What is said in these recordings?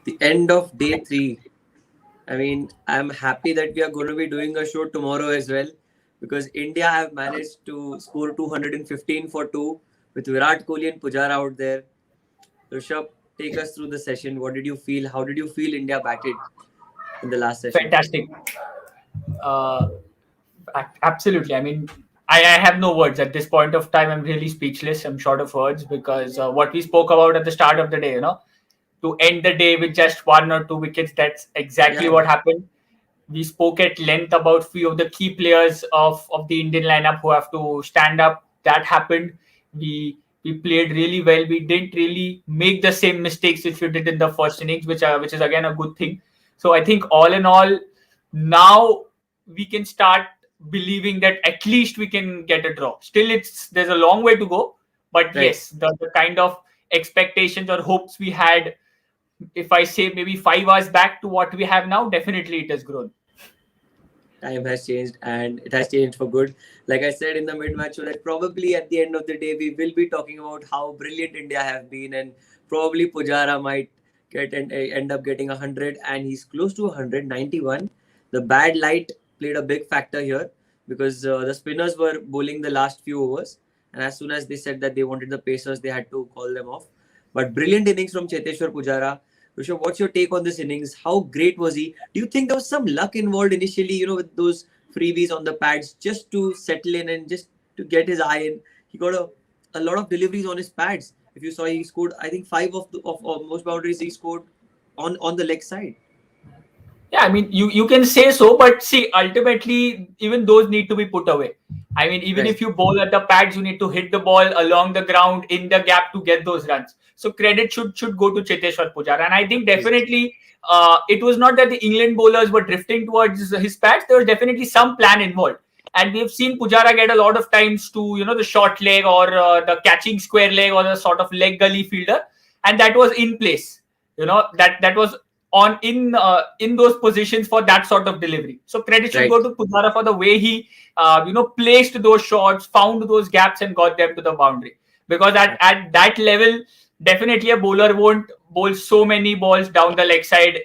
The end of day 3. I mean, I'm happy that we are going to be doing a show tomorrow as well, because India have managed to score 215 for 2 with Virat Kohli and Pujara out there. Rishabh, take us through the session. What did you feel? How did you feel India batted in the last session? Fantastic. Uh, Absolutely. I mean, I have no words at this point of time. I'm really speechless. I'm short of words because what we spoke about at the start of the day, to end the day with just 1 or 2 wickets, that's exactly Yeah, what happened. We spoke at length about few of the key players of the Indian lineup who have to stand up. That happened. We played really well. We didn't really make the same mistakes which we did in the first innings, which is again a good thing. So I think all in all, now we can start believing that at least we can get a draw. Still, there's a long way to go, but right. yes, the kind of expectations or hopes we had, if I say maybe 5 hours back to what we have now, definitely it has grown. Time has changed and it has changed for good. Like I said in the mid-match show, that probably at the end of the day we will be talking about how brilliant India have been, and probably Pujara might get and end up getting 100, and he's close to 191. The bad light played a big factor here, because the spinners were bowling the last few overs, and as soon as they said that they wanted the pacers, they had to call them off. But brilliant innings from Cheteshwar Pujara. Rishabh, what's your take on this innings? How great was he? Do you think there was some luck involved initially, with those freebies on the pads just to settle in and just to get his eye in? He got a lot of deliveries on his pads. If you saw, he scored, I think, 5 of most boundaries he scored on the leg side. Yeah, I mean, you can say so, but see, ultimately, even those need to be put away. I mean, even Right, if you bowl at the pads, you need to hit the ball along the ground in the gap to get those runs. So credit should go to Cheteshwar Pujara, and I think definitely it was not that the England bowlers were drifting towards his pads. There was definitely some plan involved, and we've seen Pujara get a lot of times to the short leg or the catching square leg or the sort of leg gully fielder, and that was in place. That was on in those positions for that sort of delivery. So credit should right, go to Pujara for the way he placed those shots, found those gaps, and got them to the boundary. Because at that level, definitely a bowler won't bowl so many balls down the leg side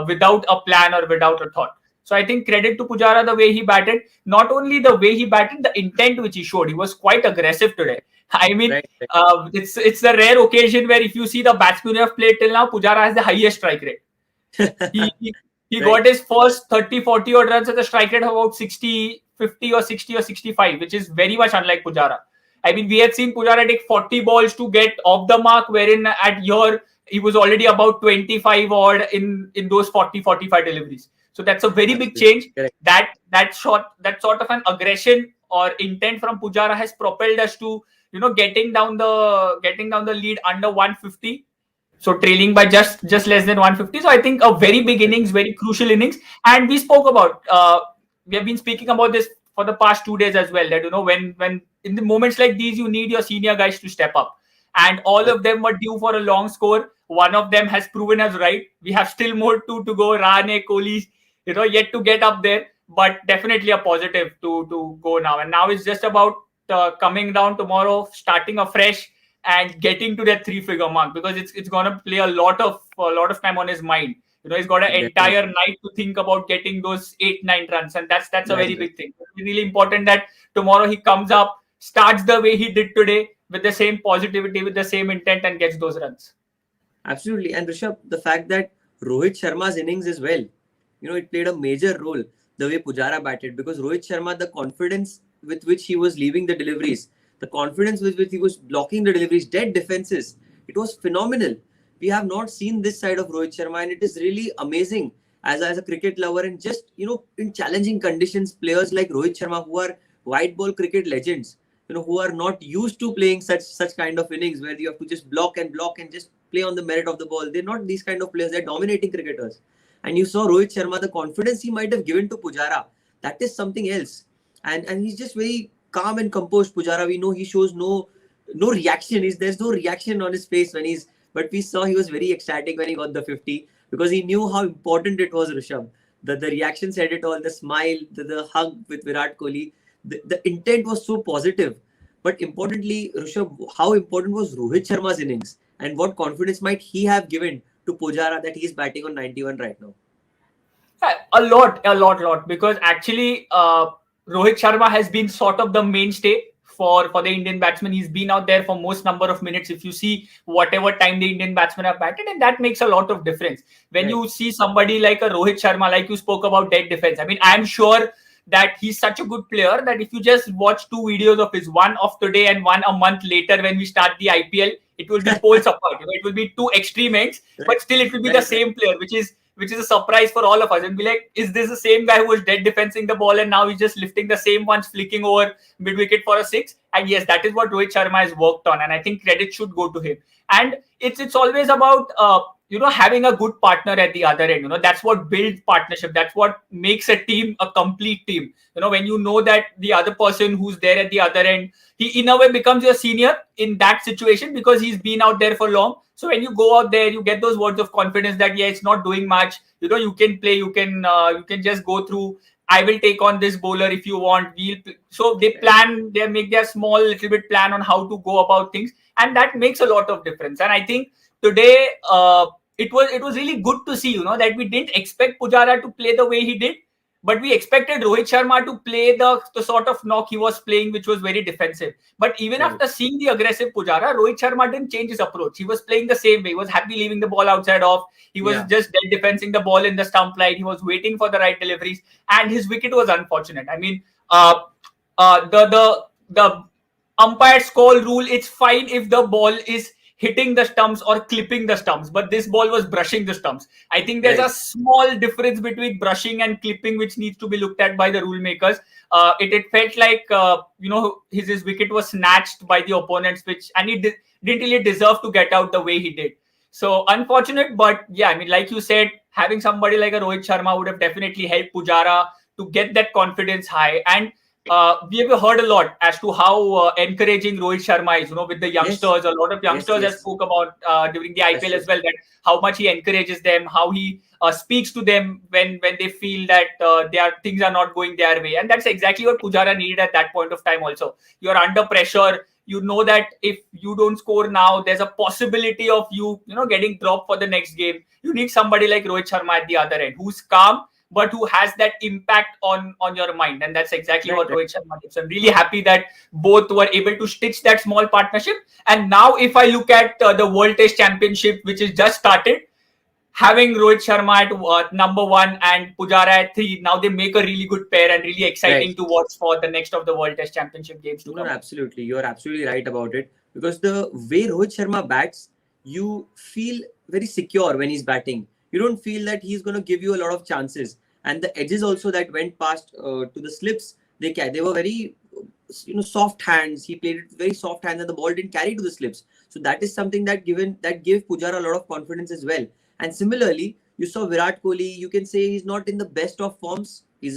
without a plan or without a thought. So I think credit to Pujara the way he batted. Not only the way he batted, the intent which he showed. He was quite aggressive today. I mean, right, right. it's the rare occasion where if you see the batsmen who have played till now, Pujara has the highest strike rate. He, he, he Right, got his first 30, 40 odd runs at a strike rate of about 60, 50 or 60 or 65, which is very much unlike Pujara. I mean, we had seen Pujara take 40 balls to get off the mark, wherein at your he was already about 25 odd in those 40, 45 deliveries. So that's a very big absolutely change. correct. That sort of an aggression or intent from Pujara has propelled us to getting down the lead under 150, so trailing by just less than 150. So I think a very big innings, very crucial innings. And we have been speaking about this for the past 2 days as well, that when in the moments like these you need your senior guys to step up, and all of them were due for a long score. One of them has proven us right. We have still more two to go. Rane, Kohli, yet to get up there, but definitely a positive to go now. And now it's just about coming down tomorrow, starting afresh, and getting to that 3-figure mark, because it's gonna play a lot of time on his mind. He's got an entire Definitely. night to think about getting those 8-9 runs, and that's a That's very right. big thing. It's really important that tomorrow he comes up, starts the way he did today, with the same positivity, with the same intent, and gets those runs. Absolutely. And Rishabh, the fact that Rohit Sharma's innings as well, it played a major role the way Pujara batted, because Rohit Sharma, the confidence with which he was leaving the deliveries, the confidence with which he was blocking the deliveries, dead defenses, it was phenomenal. We have not seen this side of Rohit Sharma, and it is really amazing as a cricket lover. And just, in challenging conditions, players like Rohit Sharma, who are white ball cricket legends, who are not used to playing such kind of innings where you have to just block and just play on the merit of the ball. They're not these kind of players. They're dominating cricketers. And you saw Rohit Sharma, the confidence he might have given to Pujara. That is something else. And he's just very calm and composed. Pujara, we know he shows no reaction. There's no reaction on his face when he's. But we saw he was very ecstatic when he got the 50, because he knew how important it was, Rishabh. The reaction said it all. The smile, the hug with Virat Kohli. The intent was so positive. But importantly, Rishabh, how important was Rohit Sharma's innings, and what confidence might he have given to Pujara that he's batting on 91 right now? A lot. Because actually, Rohit Sharma has been sort of the mainstay for the Indian batsman. He's been out there for most number of minutes. If you see whatever time the Indian batsmen have batted, and that makes a lot of difference. When you see somebody like a Rohit Sharma, like you spoke about dead defense. I mean, I'm sure that he's such a good player that if you just watch two videos of his, one of today and one a month later when we start the IPL, it will be poles apart. It will be two extreme ends, but still it will be the same player, which is a surprise for all of us, and be like, is this the same guy who was dead defensing the ball and now he's just lifting the same ones, flicking over mid wicket for a six? And yes, that is what Rohit Sharma has worked on, and I think credit should go to him. And it's always about having a good partner at the other end. That's what builds partnership. That's what makes a team a complete team. When you know that the other person who's there at the other end, he in a way becomes your senior in that situation because he's been out there for long. So when you go out there, you get those words of confidence that it's not doing much. You can play. You can just go through. I will take on this bowler if you want. So they plan. They make their small little bit plan on how to go about things, and that makes a lot of difference. And I think today it was really good to see that we didn't expect Pujara to play the way he did, but we expected Rohit Sharma to play the sort of knock he was playing, which was very defensive. But even after seeing the aggressive Pujara, Rohit Sharma didn't change his approach. He was playing the same way. He was happy leaving the ball outside off. He was just dead defensing the ball in the stump line. He was waiting for the right deliveries, and his wicket was unfortunate. I mean, the umpire's call rule, it's fine if the ball is hitting the stumps or clipping the stumps, but this ball was brushing the stumps. I think there's a small difference between brushing and clipping which needs to be looked at by the rule makers. It felt like his wicket was snatched by the opponents, and he didn't really deserve to get out the way he did. So unfortunate, but I mean, like you said, having somebody like a Rohit Sharma would have definitely helped Pujara to get that confidence high. And we have heard a lot as to how encouraging Rohit Sharma is, with the youngsters. A lot of youngsters have spoke about during the IPL as well, that how much he encourages them, how he speaks to them when they feel that things are not going their way. And that's exactly what Pujara needed at that point of time also. You're under pressure. You know that if you don't score now, there's a possibility of you getting dropped for the next game. You need somebody like Rohit Sharma at the other end who's calm, but who has that impact on your mind. And that's exactly what Rohit Sharma did. So I'm really happy that both were able to stitch that small partnership. And now if I look at the World Test Championship, which is just started, having Rohit Sharma at number 1 and Pujara at 3, now they make a really good pair and really exciting to watch for the next of the World Test Championship games to come. Absolutely. You're absolutely right about it. Because the way Rohit Sharma bats, you feel very secure when he's batting. You don't feel that he's going to give you a lot of chances. And the edges also that went past to the slips, they were very soft hands. He played it very soft hands and the ball didn't carry to the slips. So that is something that gave Pujara a lot of confidence as well. And similarly, you saw Virat Kohli. You can say he's not in the best of forms. He's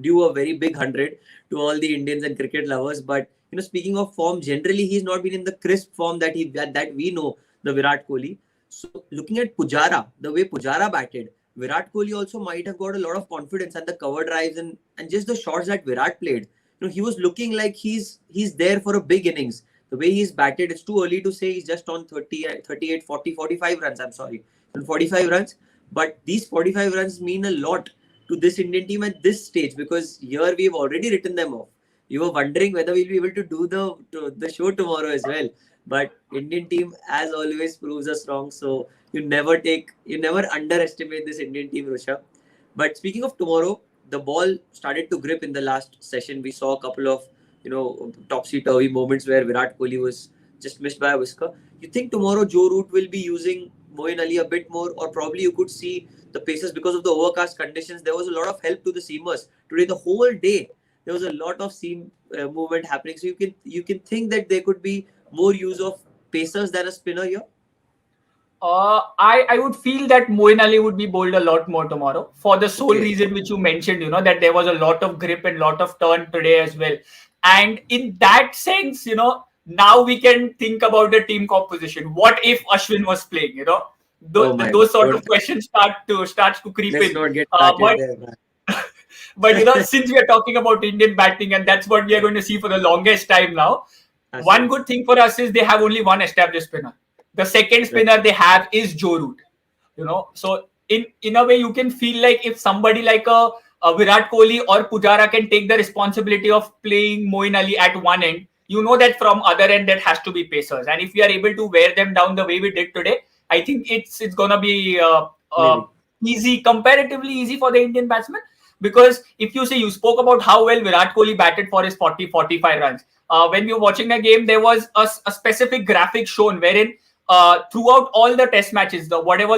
due a very big 100 to all the Indians and cricket lovers. But speaking of form, generally he's not been in the crisp form that we know, the Virat Kohli. So looking at Pujara, the way Pujara batted, Virat Kohli also might have got a lot of confidence, and the cover drives and just the shots that Virat played. He was looking like he's there for a big innings. The way he's batted, it's too early to say he's just on 30, 38, 40, 45 runs. I'm sorry, 45 runs. But these 45 runs mean a lot to this Indian team at this stage, because here we've already written them off. You were wondering whether we'll be able to do the show tomorrow as well. But Indian team, as always, proves us wrong. So you never underestimate this Indian team, Rushabh. But speaking of tomorrow, the ball started to grip in the last session. We saw a couple of topsy-turvy moments where Virat Kohli was just missed by a whisker. You think tomorrow Joe Root will be using Moeen Ali a bit more, or probably you could see the paces because of the overcast conditions? There was a lot of help to the seamers today. The whole day there was a lot of seam movement happening. So you can think that there could be more use of pacers than a spinner here. I would feel that Moeen Ali would be bowled a lot more tomorrow for the sole reason which you mentioned, that there was a lot of grip and lot of turn today as well. And in that sense, now we can think about the team composition. What if Ashwin was playing? Those sort of questions starts to creep Let's in. Not get there, man. But since we are talking about Indian batting, and that's what we are going to see for the longest time now, one good thing for us is they have only one established spinner. The second spinner they have is Joe Root. So in a way, you can feel like if somebody like a Virat Kohli or Pujara can take the responsibility of playing Moeen Ali at one end, that from other end that has to be pacers. And if we are able to wear them down the way we did today, I think it's gonna be Maybe. easy, comparatively easy for the Indian batsmen. Because if you see, you spoke about how well Virat Kohli batted for his 40-45 runs. When we were watching the game, there was a specific graphic shown wherein throughout all the test matches, the whatever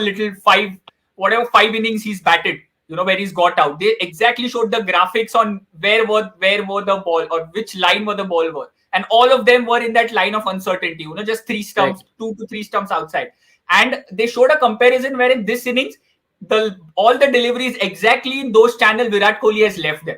five innings he's batted, where he's got out, they exactly showed the graphics on where were the ball or which line were the ball were, and all of them were in that line of uncertainty. Just three stumps, Right. 2 to 3 stumps outside, and they showed a comparison where in this innings, all the deliveries exactly in those channels Virat Kohli has left them.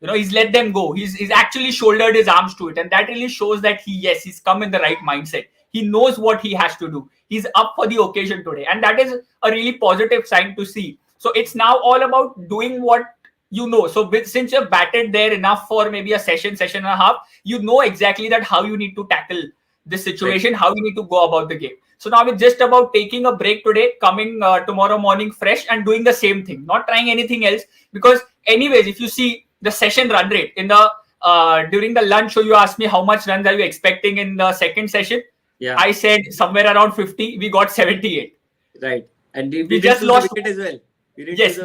He's let them go. He's actually shouldered his arms to it, and that really shows that he's come in the right mindset. He knows what he has to do. He's up for the occasion today, and that is a really positive sign to see. So it's now all about doing what you know. So since you've batted there enough for maybe a session and a half, you know exactly that how you need to tackle this situation, how you need to go about the game. So now it's just about taking a break today, coming tomorrow morning fresh and doing the same thing, not trying anything else. Because anyways, if you see the session run rate in the during the lunch show, you asked me how much runs are you expecting in the second session. Yeah. I said somewhere around 50. We got 78. Right. And We just lost wicket as well. Yes,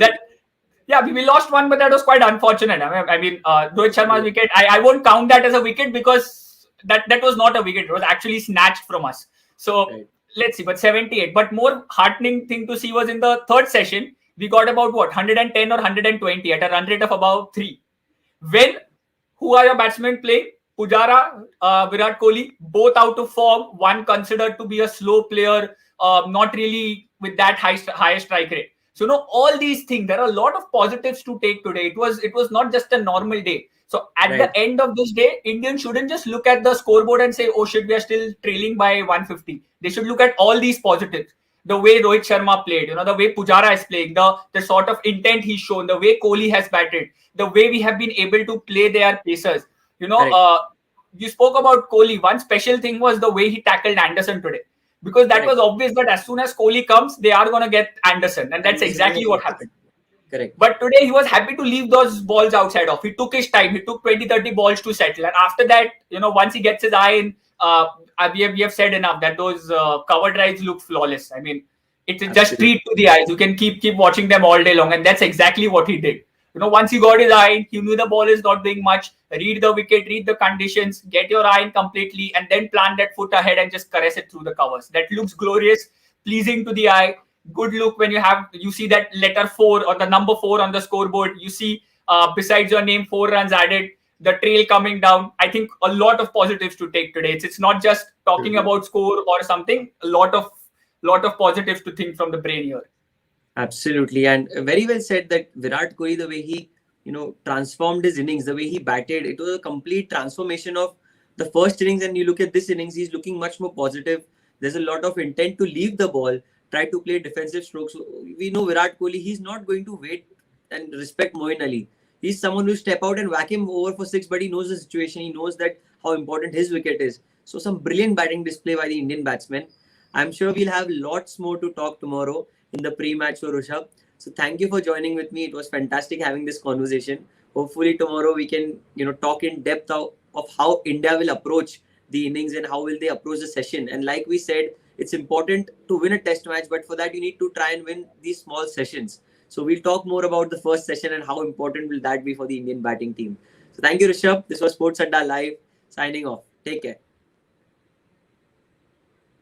we lost one, but that was quite unfortunate. I mean, Rohit Sharma's wicket, I won't count that as a wicket because that was not a wicket. It was actually snatched from us. So let's see, but 78. But more heartening thing to see was in the third session, we got about 110 or 120 at a run rate of about 3. Who are your batsmen playing? Pujara, Virat Kohli, both out of form. One considered to be a slow player, not really with that high strike rate. So all these things, there are a lot of positives to take today. It was not just a normal day. So at the end of this day, Indians shouldn't just look at the scoreboard and say, oh shit, we are still trailing by 150. They should look at all these positives. The way Rohit Sharma played, the way Pujara is playing, the sort of intent he's shown, the way Kohli has batted, the way we have been able to play their pacers. You spoke about Kohli. One special thing was the way he tackled Anderson today. Because that was obvious that as soon as Kohli comes, they are going to get Anderson. And that's exactly what happened. Correct. But today he was happy to leave those balls outside off. He took his time. He took 20-30 balls to settle. And after that, once he gets his eye in, we have said enough that those cover drives look flawless. I mean, it's just treat to the eyes. You can keep watching them all day long. And that's exactly what he did. Once he got his eye in, he knew the ball is not doing much. Read the wicket, read the conditions, get your eye in completely, and then plant that foot ahead and just caress it through the covers. That looks glorious, pleasing to the eye. Good look when you see that letter 4 or the number 4 on the scoreboard. You see, besides your name, 4 runs added, the trail coming down. I think a lot of positives to take today. It's not just talking about score or something. A lot of positives to think from the brain here. Absolutely, and very well said that Virat Kohli, the way he transformed his innings, the way he batted, it was a complete transformation of the first innings. And you look at this innings, he's looking much more positive. There's a lot of intent to leave the ball, try to play defensive strokes. We know Virat Kohli, he's not going to wait and respect Moeen Ali. He's someone who step out and whack him over for 6, but he knows the situation. He knows that how important his wicket is. So some brilliant batting display by the Indian batsmen. I'm sure we'll have lots more to talk tomorrow in the pre-match for Rishabh. So thank you for joining with me. It was fantastic having this conversation. Hopefully tomorrow we can talk in depth of how India will approach the innings and how will they approach the session. And like we said, it's important to win a test match, but for that you need to try and win these small sessions. So we'll talk more about the first session and how important will that be for the Indian batting team. So thank you, Rishabh. This was Sports Adda Live. Signing off. Take care.